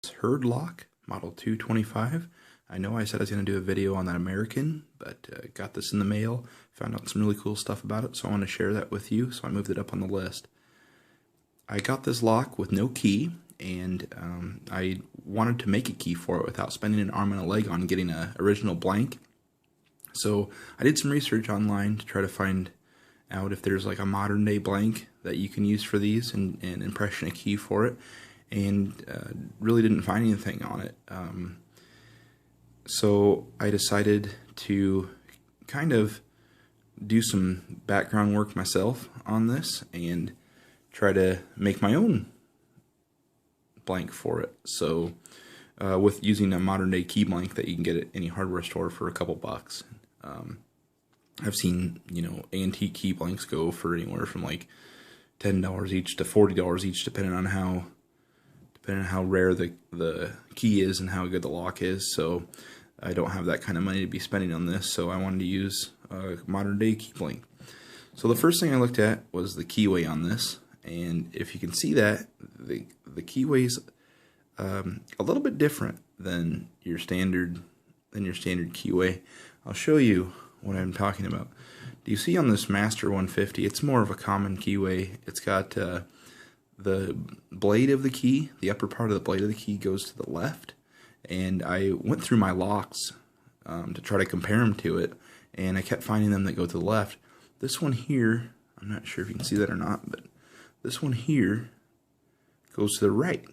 Hurd lock, model 225. I know I said I was going to do a video on that American, but got this in the mail, found out some really cool stuff about it, so I want to share that with you, so I moved it up on the list. I got this lock with no key, and I wanted to make a key for it without spending an arm and a leg on getting an original blank. So I did some research online to try to find out if there's like a modern day blank that you can use for these and impression a key for it, and really didn't find anything on it. So I decided to kind of do some background work myself on this and try to make my own blank for it. So with using a modern day key blank that you can get at any hardware store for a couple bucks. I've seen, antique key blanks go for anywhere from like $10 each to $40 each, depending on how rare the key is and how good the lock is. So I don't have that kind of money to be spending on this, so I wanted to use a modern day key blank. So the first thing I looked at was the keyway on this, and if you can see that, the keyway's a little bit different than your standard keyway. I'll show you what I'm talking about. Do you see on this Master 150, it's more of a common keyway. It's got the blade of the key, the upper part of the blade of the key goes to the left, and I went through my locks to try to compare them to it, and I kept finding them that go to the left. This one here, I'm not sure if you can see that or not, but this one here goes to the right,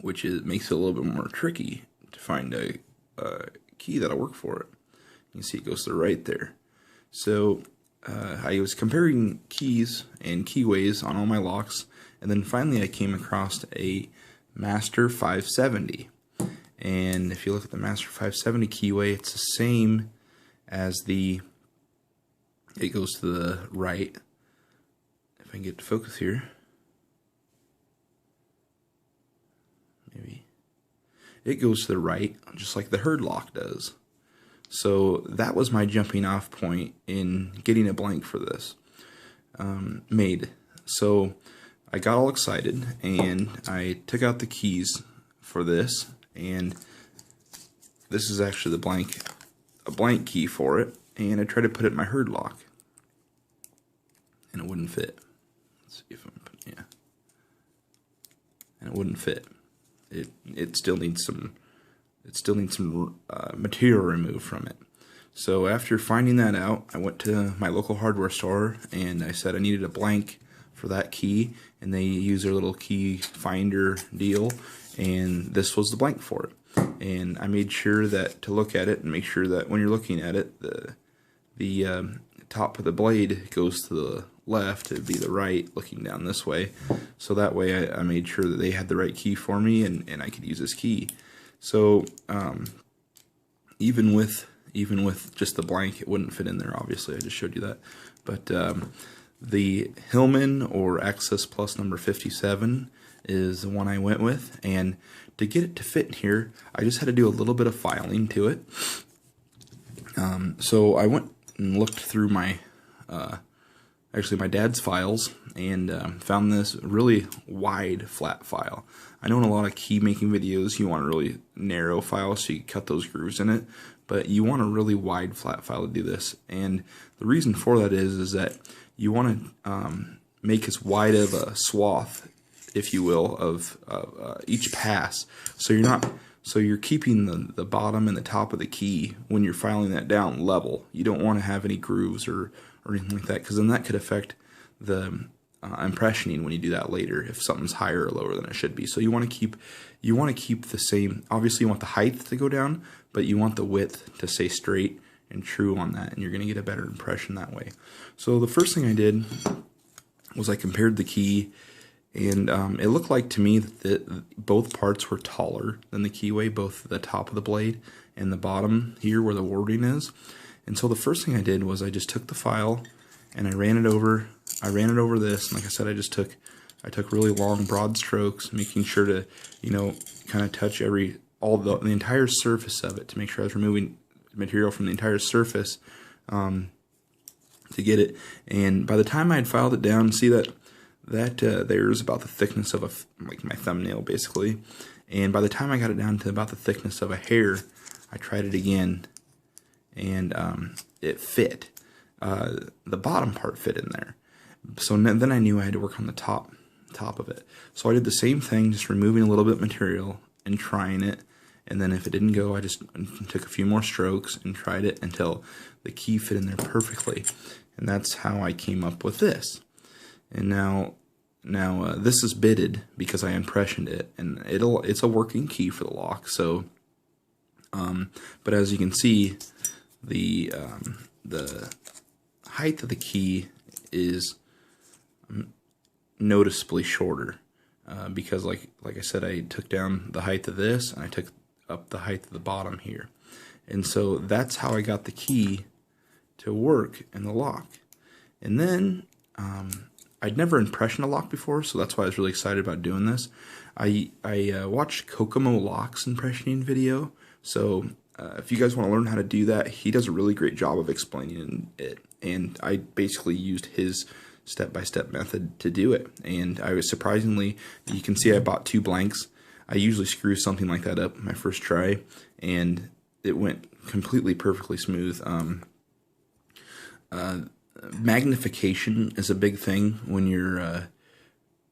which makes it a little bit more tricky to find a key that'll work for it. You can see it goes to the right there. So I was comparing keys and keyways on all my locks, and then finally I came across a Master 570. And if you look at the Master 570 keyway, it's the same as it goes to the right. If I can get to focus here. Maybe. It goes to the right, just like the Hurd lock does. So that was my jumping off point in getting a blank for this made. So I got all excited and I took out the keys for this, and this is actually a blank key for it, and I tried to put it in my Hurd lock and it wouldn't fit. Let's see if I'm and it wouldn't fit. It still needs some material removed from it. So after finding that out, I went to my local hardware store and I said I needed a blank for that key, and they use their little key finder deal, and this was the blank for it. And I made sure that to look at it and make sure that when you're looking at it, the top of the blade goes to the left, it'd be the right looking down this way. So that way I made sure that they had the right key for me, and I could use this key. So even with just the blank, it wouldn't fit in there, obviously. I just showed you that. But the Hillman or Access Plus number 57 is the one I went with, and to get it to fit here, I just had to do a little bit of filing to it. So I went and looked through my dad's files, and found this really wide flat file. I know in a lot of key making videos you want a really narrow file so you can cut those grooves in it, but you want a really wide flat file to do this. And the reason for that is that you want to make as wide of a swath, if you will, of each pass, so you're keeping the bottom and the top of the key when you're filing that down level. You don't want to have any grooves or anything like that, because then that could affect the impressioning when you do that later, if something's higher or lower than it should be. So you want to keep the same. Obviously you want the height to go down, but you want the width to stay straight and true on that, and you're going to get a better impression that way. So the first thing I did was I compared the key, and it looked like to me that both parts were taller than the keyway, both the top of the blade and the bottom here where the wording is. And so the first thing I did was I just took the file and I ran it over this, and like I said, I took really long broad strokes, making sure to kind of touch the entire surface of it, to make sure I was removing material from the entire surface to get it. And by the time I had filed it down, see that that there's about the thickness of like my thumbnail basically. And by the time I got it down to about the thickness of a hair, I tried it again, and it fit. The bottom part fit in there. So then I knew I had to work on the top of it. So I did the same thing, just removing a little bit of material and trying it. And then if it didn't go, I just took a few more strokes and tried it until the key fit in there perfectly. And that's how I came up with this. And now this is bitted because I impressioned it, and it's a working key for the lock. So, but as you can see, the height of the key is noticeably shorter because, like I said, I took down the height of this and I took up the height of the bottom here, and so that's how I got the key to work in the lock. And then I'd never impressioned a lock before, so that's why I was really excited about doing this. I watched Kokomo Lock's impressioning video, so if you guys want to learn how to do that, he does a really great job of explaining it, and I basically used his step-by-step method to do it. And I was surprisingly, you can see I bought 2 blanks. I usually screw something like that up my first try, and it went completely perfectly smooth. Magnification is a big thing when you're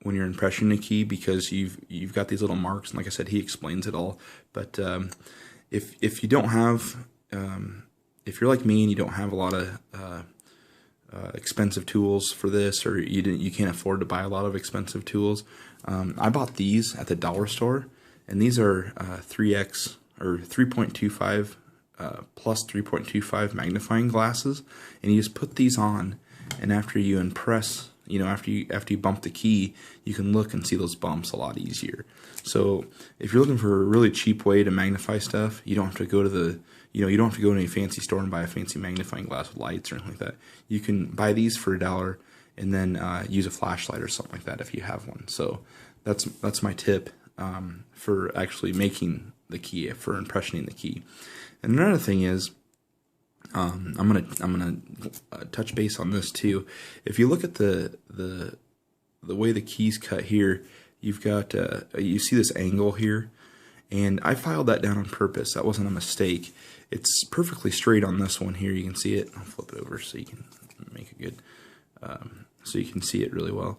impressioning a key, because you've got these little marks, and like I said, he explains it all. But if you don't have, if you're like me and you don't have a lot of expensive tools for this, or you can't afford to buy a lot of expensive tools, I bought these at the dollar store, and these are 3x or 3.25 plus 3.25 magnifying glasses, and you just put these on, and after you impress, after you bump the key, you can look and see those bumps a lot easier. So if you're looking for a really cheap way to magnify stuff, you don't have to go to you don't have to go to any fancy store and buy a fancy magnifying glass with lights or anything like that. You can buy these for $1 and then use a flashlight or something like that if you have one. So that's my tip for actually making the key, for impressioning the key. And another thing is, I'm gonna touch base on this too. If you look at the way the key's cut here, you've got you see this angle here, and I filed that down on purpose. That wasn't a mistake. It's perfectly straight on this one here. You can see it. I'll flip it over so you can make it good, so you can see it really well.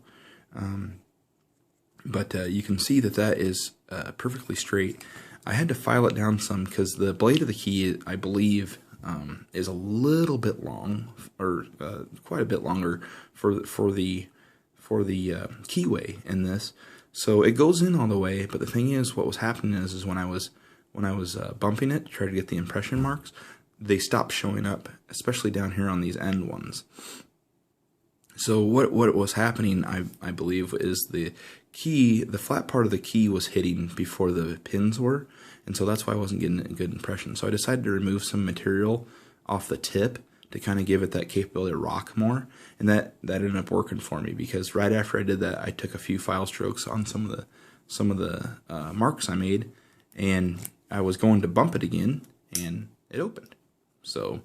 But you can see that is perfectly straight. I had to file it down some because the blade of the key, I believe, is a little bit long, or quite a bit longer for the keyway in this. So it goes in all the way, but the thing is, what was happening is when I was bumping it to try to get the impression marks, they stopped showing up, especially down here on these end ones. So what was happening, I believe, is the flat part of the key was hitting before the pins were, and so that's why I wasn't getting a good impression. So I decided to remove some material off the tip to kind of give it that capability to rock more, and that ended up working for me, because right after I did that, I took a few file strokes on some of the marks I made, and I was going to bump it again, and it opened. So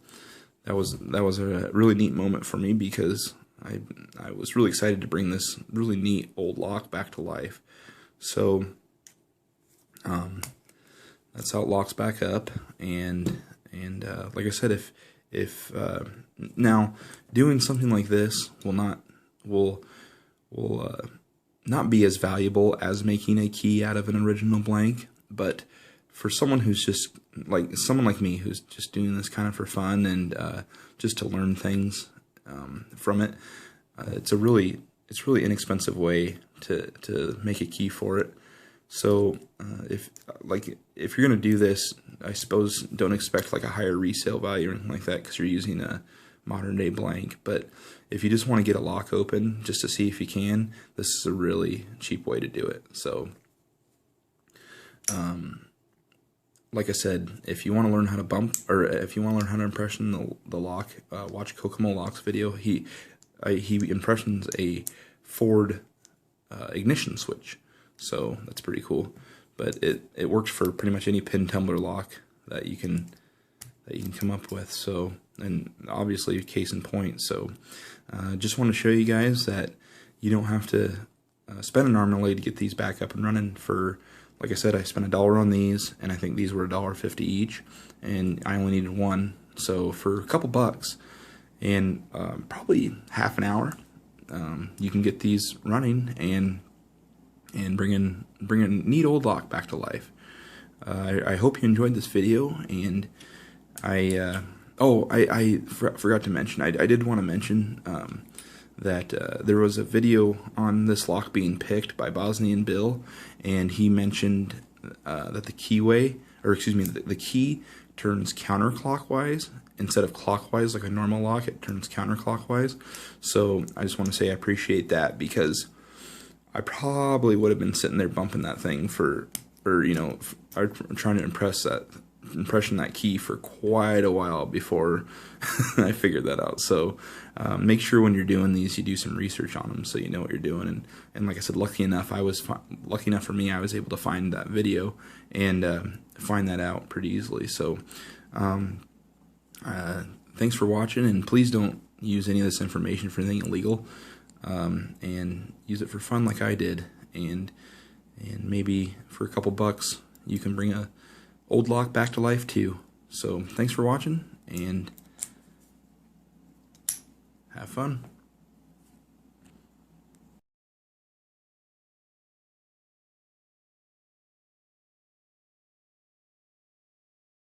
that was a really neat moment for me, because I was really excited to bring this really neat old lock back to life. So that's how it locks back up, and like I said, if now doing something like this will not be as valuable as making a key out of an original blank, but for someone who's just someone like me, who's just doing this kind of for fun and just to learn things from it, it's really inexpensive way to make a key for it. So if you're gonna do this, I suppose don't expect like a higher resale value or anything like that, because you're using a modern day blank. But if you just want to get a lock open just to see if you can, this is a really cheap way to do it. So like I said, if you want to learn how to bump, or if you want to learn how to impression the lock, watch Kokomo Lock's video. He impressions a Ford ignition switch, so that's pretty cool. But it works for pretty much any pin tumbler lock that you can come up with. So, and obviously case in point. So just want to show you guys that you don't have to spend an arm and a leg to get these back up and running. For, like I said, I spent $1 on these, and I think these were $1.50 each, and I only needed one. So for a couple bucks and probably half an hour, you can get these running and bring a neat old lock back to life. I hope you enjoyed this video, and I forgot to mention, I did want to mention that there was a video on this lock being picked by Bosnian Bill, and he mentioned that the keyway, or excuse me, the key turns counterclockwise instead of clockwise like a normal lock. It turns counterclockwise. So I just want to say I appreciate that, because I probably would have been sitting there bumping that thing trying to impression that key for quite a while before I figured that out. So make sure when you're doing these, you do some research on them so you know what you're doing. And like I said, lucky enough for me, I was able to find that video and find that out pretty easily. So thanks for watching, and please don't use any of this information for anything illegal, and use it for fun like I did, and maybe for a couple bucks you can bring a old lock back to life too. So thanks for watching, and have fun.